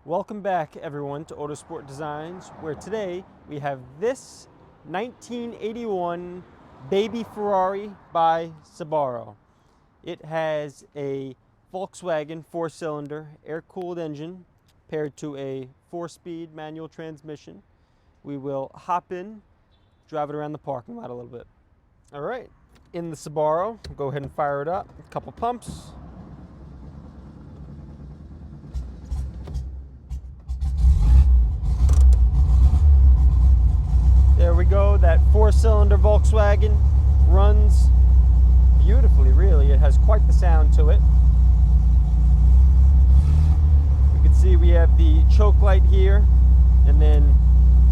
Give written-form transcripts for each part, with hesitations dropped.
Welcome back, everyone, to Autosport Designs, where today we have this 1981 Baby Ferrari by Sbarro. It has a Volkswagen 4-cylinder air-cooled engine paired to a 4-speed manual transmission. We will hop in, drive it around the parking lot a little bit. All right, in the Sbarro, go ahead and fire it up. A couple pumps. There we go, that 4-cylinder Volkswagen runs beautifully, really. It has quite the sound to it. You can see we have the choke light here, and then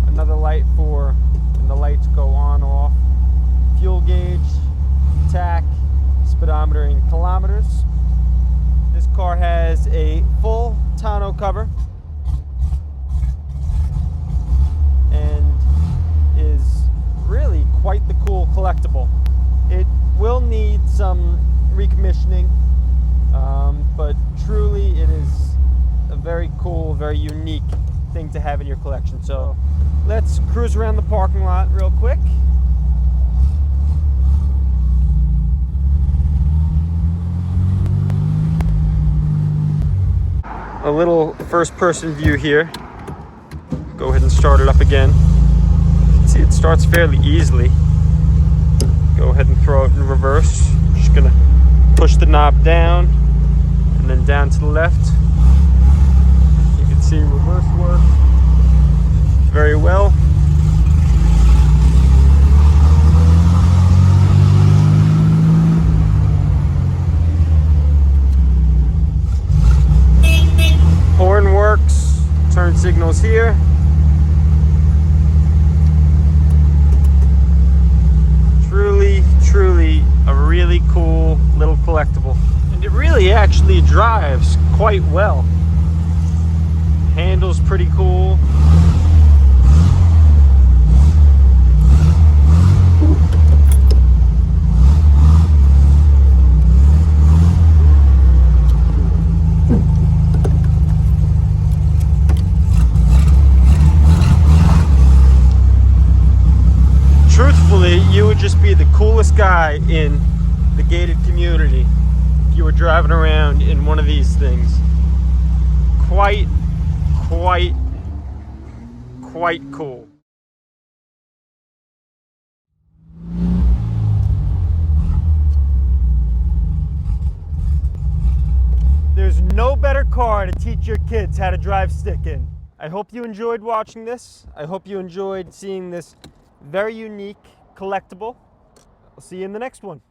another light for when the lights go on or off. Fuel gauge, tach, speedometer in kilometers. This car has a full tonneau cover and is really quite the cool collectible. It will need some recommissioning, but truly it is a very cool, very unique thing to have in your collection. So let's cruise around the parking lot real quick. A little first-person view here. Go ahead and start it up again. See, it starts fairly easily. Go ahead and throw it in reverse. Just gonna push the knob down and then down to the left. You can see reverse works very well. Horn works, turn signals here. Truly a really cool little collectible. And it really actually drives quite well. Handles pretty cool. Truthfully, you would just be the coolest guy in the gated community if you were driving around in one of these things. Quite cool. There's no better car to teach your kids how to drive stick in. I hope you enjoyed watching this. I hope you enjoyed seeing this very unique collectible. I'll see you in the next one.